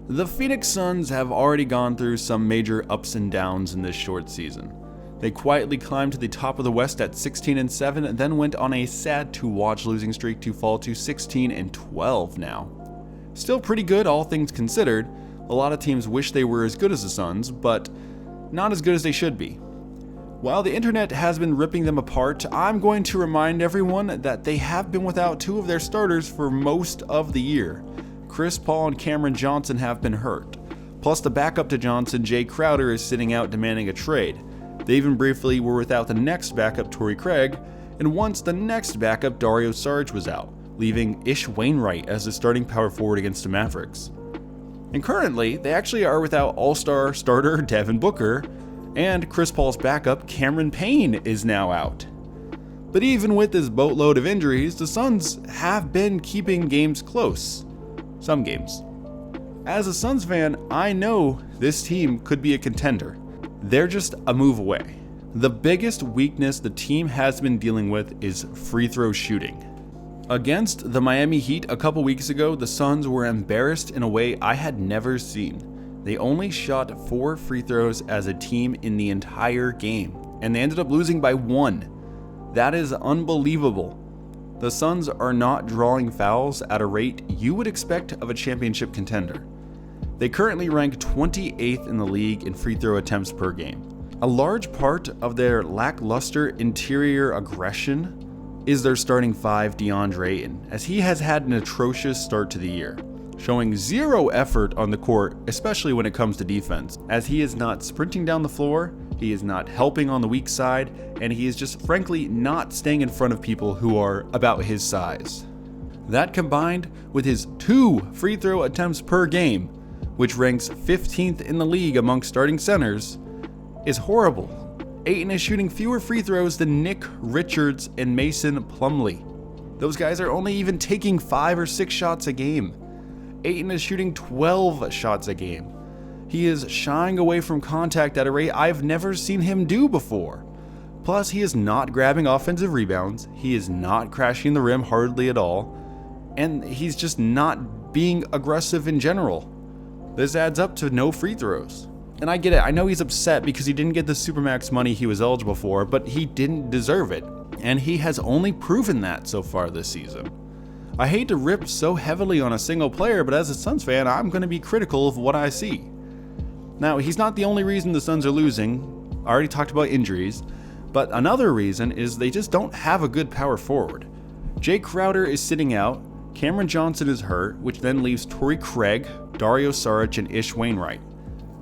The Phoenix Suns have already gone through some major ups and downs in this short season. They quietly climbed to the top of the West at 16-7, then went on a sad-to-watch losing streak to fall to 16-12 now. Still pretty good, all things considered. A lot of teams wish they were as good as the Suns, but not as good as they should be. While the internet has been ripping them apart, I'm going to remind everyone that they have been without two of their starters for most of the year. Chris Paul and Cameron Johnson have been hurt. Plus the backup to Johnson, Jay Crowder, is sitting out demanding a trade. They even briefly were without the next backup, Torrey Craig, and once the next backup, Dario Saric, was out, leaving Ish Wainwright as the starting power forward against the Mavericks. And currently, they actually are without all-star starter Devin Booker, and Chris Paul's backup, Cameron Payne, is now out. But even with this boatload of injuries, the Suns have been keeping games close. Some games. As a Suns fan, I know this team could be a contender. They're just a move away. The biggest weakness the team has been dealing with is free throw shooting. Against the Miami Heat a couple weeks ago, the Suns were embarrassed in a way I had never seen. They only shot 4 free throws as a team in the entire game, and they ended up losing by 1. That is unbelievable. The Suns are not drawing fouls at a rate you would expect of a championship contender. They currently rank 28th in the league in free throw attempts per game. A large part of their lackluster interior aggression is their starting 5, DeAndre Ayton, as he has had an atrocious start to the year, showing zero effort on the court, especially when it comes to defense, as he is not sprinting down the floor, he is not helping on the weak side, and he is just frankly not staying in front of people who are about his size. That combined with his 2 free throw attempts per game, which ranks 15th in the league among starting centers, is horrible. Ayton is shooting fewer free throws than Nick Richards and Mason Plumlee. Those guys are only even taking 5 or 6 shots a game. Ayton is shooting 12 shots a game. He is shying away from contact at a rate I've never seen him do before. Plus, he is not grabbing offensive rebounds, he is not crashing the rim hardly at all, and he's just not being aggressive in general. This adds up to no free throws. And I get it, I know he's upset because he didn't get the Supermax money he was eligible for, but he didn't deserve it, and he has only proven that so far this season. I hate to rip so heavily on a single player, but as a Suns fan, I'm going to be critical of what I see. Now, he's not the only reason the Suns are losing. I already talked about injuries, but another reason is they just don't have a good power forward. Jay Crowder is sitting out, Cameron Johnson is hurt, which then leaves Torrey Craig, Dario Saric, and Ish Wainwright.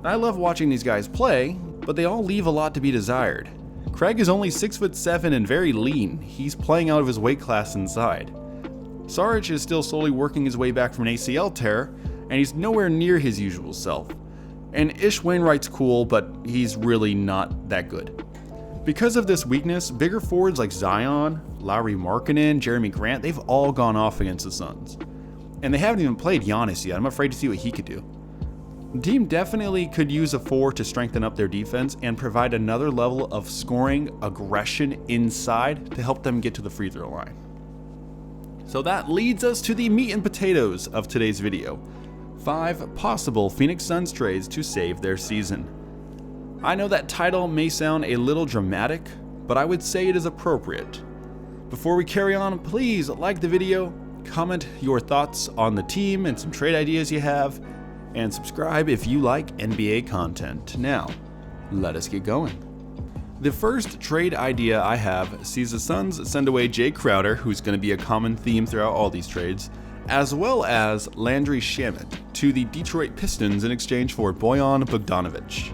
I love watching these guys play, but they all leave a lot to be desired. Craig is only 6'7" and very lean. He's playing out of his weight class inside. Saric is still slowly working his way back from an ACL tear, and he's nowhere near his usual self. And Ish Wainwright's cool, but he's really not that good. Because of this weakness, bigger forwards like Zion, Lauri Markkanen, Jeremy Grant, they've all gone off against the Suns. And they haven't even played Giannis yet. I'm afraid to see what he could do. The team definitely could use a 4 to strengthen up their defense and provide another level of scoring aggression inside to help them get to the free throw line. So that leads us to the meat and potatoes of today's video. 5 possible Phoenix Suns trades to save their season. I know that title may sound a little dramatic, but I would say it is appropriate. Before we carry on, please like the video, comment your thoughts on the team and some trade ideas you have, and subscribe if you like NBA content. Now, let us get going. The first trade idea I have sees the Suns send away Jay Crowder, who's going to be a common theme throughout all these trades, as well as Landry Shamet to the Detroit Pistons in exchange for Bojan Bogdanovic.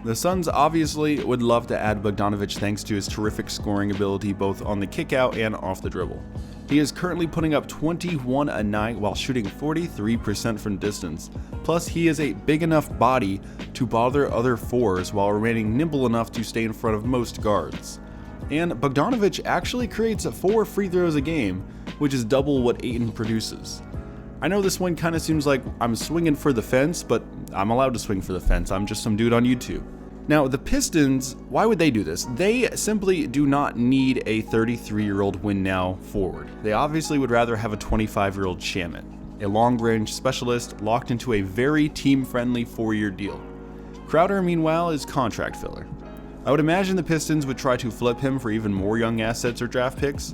The Suns obviously would love to add Bogdanovic thanks to his terrific scoring ability both on the kickout and off the dribble. He is currently putting up 21 a night while shooting 43% from distance. Plus, he is a big enough body to bother other fours while remaining nimble enough to stay in front of most guards. And Bogdanovic actually creates 4 free throws a game, which is double what Ayton produces. I know this one kind of seems like I'm swinging for the fence, but I'm allowed to swing for the fence. I'm just some dude on YouTube. Now, the Pistons, why would they do this? They simply do not need a 33-year-old win-now forward. They obviously would rather have a 25-year-old Shamet. a long-range specialist locked into a very team-friendly 4-year deal. Crowder, meanwhile, is contract filler. I would imagine the Pistons would try to flip him for even more young assets or draft picks,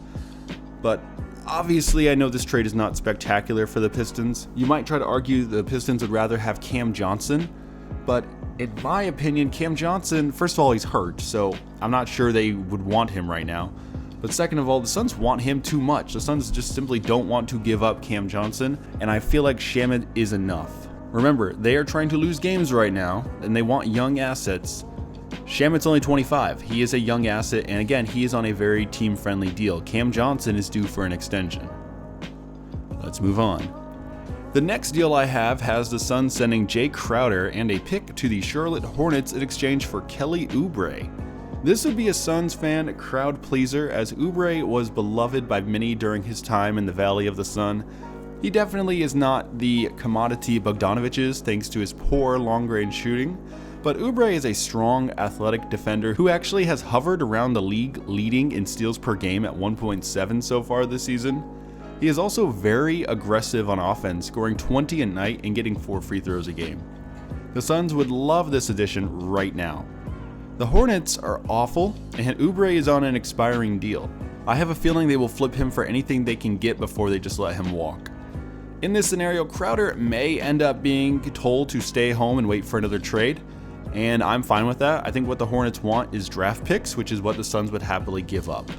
but obviously I know this trade is not spectacular for the Pistons. You might try to argue the Pistons would rather have Cam Johnson, but in my opinion, Cam Johnson, first of all, he's hurt, so I'm not sure they would want him right now. But second of all, the Suns want him too much. The Suns just simply don't want to give up Cam Johnson, and I feel like Shamet is enough. Remember, they are trying to lose games right now, and they want young assets. Shamet's only 25. He is a young asset, and again, he is on a very team-friendly deal. Cam Johnson is due for an extension. Let's move on. The next deal I have has the Suns sending Jay Crowder and a pick to the Charlotte Hornets in exchange for Kelly Oubre. This would be a Suns fan crowd pleaser, as Oubre was beloved by many during his time in the Valley of the Sun. He definitely is not the commodity Bogdanovic is, thanks to his poor long-range shooting, but Oubre is a strong, athletic defender who actually has hovered around the league leading in steals per game at 1.7 so far this season. He is also very aggressive on offense, scoring 20 a night and getting 4 free throws a game. The Suns would love this addition right now. The Hornets are awful, and Oubre is on an expiring deal. I have a feeling they will flip him for anything they can get before they just let him walk. In this scenario, Crowder may end up being told to stay home and wait for another trade, and I'm fine with that. I think what the Hornets want is draft picks, which is what the Suns would happily give up.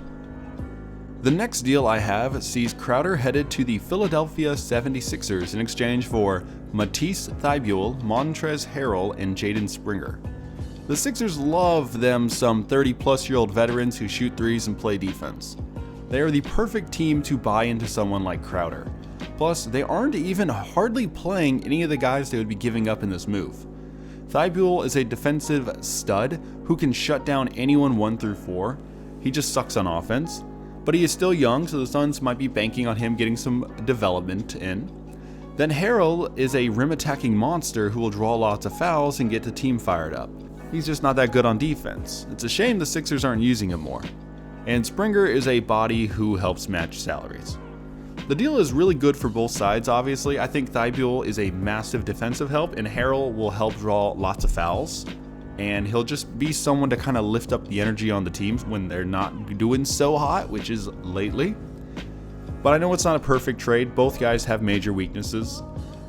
The next deal I have sees Crowder headed to the Philadelphia 76ers in exchange for Matisse Thybulle, Montrezl Harrell, and Jaden Springer. The Sixers love them some 30-plus-year-old veterans who shoot threes and play defense. They are the perfect team to buy into someone like Crowder. Plus, they aren't even hardly playing any of the guys they would be giving up in this move. Thybulle is a defensive stud who can shut down anyone 1 through 4. He just sucks on offense. But he is still young, so the Suns might be banking on him getting some development in. Then Harrell is a rim-attacking monster who will draw lots of fouls and get the team fired up. He's just not that good on defense. It's a shame the Sixers aren't using him more. And Springer is a body who helps match salaries. The deal is really good for both sides, obviously. I think Thybulle is a massive defensive help, and Harrell will help draw lots of fouls. And he'll just be someone to kind of lift up the energy on the teams when they're not doing so hot, which is lately. But I know it's not a perfect trade. Both guys have major weaknesses.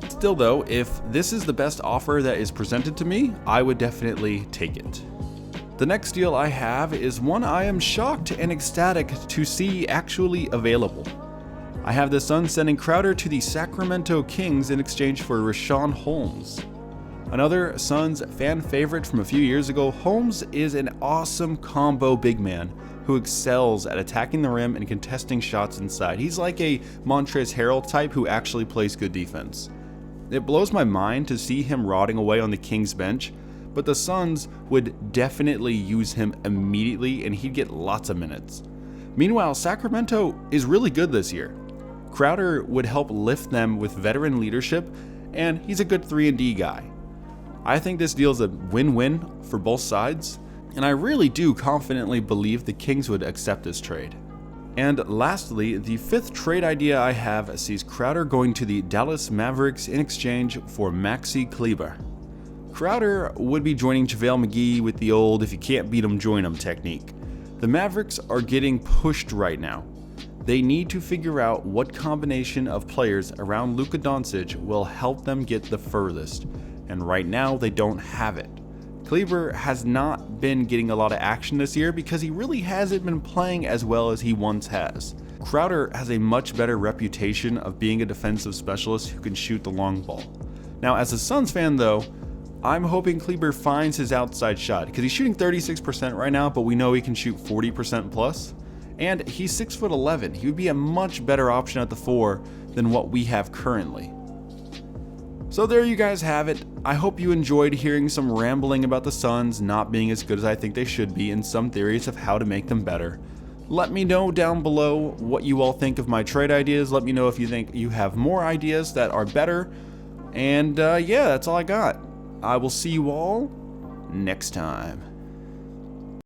Still though, if this is the best offer that is presented to me, I would definitely take it. The next deal I have is one I am shocked and ecstatic to see actually available. I have the Suns sending Crowder to the Sacramento Kings in exchange for Richaun Holmes. Another Suns fan favorite from a few years ago, Holmes is an awesome combo big man who excels at attacking the rim and contesting shots inside. He's like a Montrezl Harrell type who actually plays good defense. It blows my mind to see him rotting away on the Kings bench, but the Suns would definitely use him immediately and he'd get lots of minutes. Meanwhile, Sacramento is really good this year. Crowder would help lift them with veteran leadership, and he's a good 3-and-D guy. I think this deal is a win-win for both sides, and I really do confidently believe the Kings would accept this trade. And lastly, the fifth trade idea I have sees Crowder going to the Dallas Mavericks in exchange for Maxi Kleber. Crowder would be joining JaVale McGee with the old "if you can't beat 'em, join 'em" technique. The Mavericks are getting pushed right now. They need to figure out what combination of players around Luka Doncic will help them get the furthest. And right now, they don't have it. Kleber has not been getting a lot of action this year because he really hasn't been playing as well as he once has. Crowder has a much better reputation of being a defensive specialist who can shoot the long ball. Now, as a Suns fan though, I'm hoping Kleber finds his outside shot because he's shooting 36% right now, but we know he can shoot 40% plus. And he's 6'11". He would be a much better option at the 4 than what we have currently. So there you guys have it. I hope you enjoyed hearing some rambling about the Suns not being as good as I think they should be and some theories of how to make them better. Let me know down below what you all think of my trade ideas. Let me know if you think you have more ideas that are better. And yeah, that's all I got. I will see you all next time.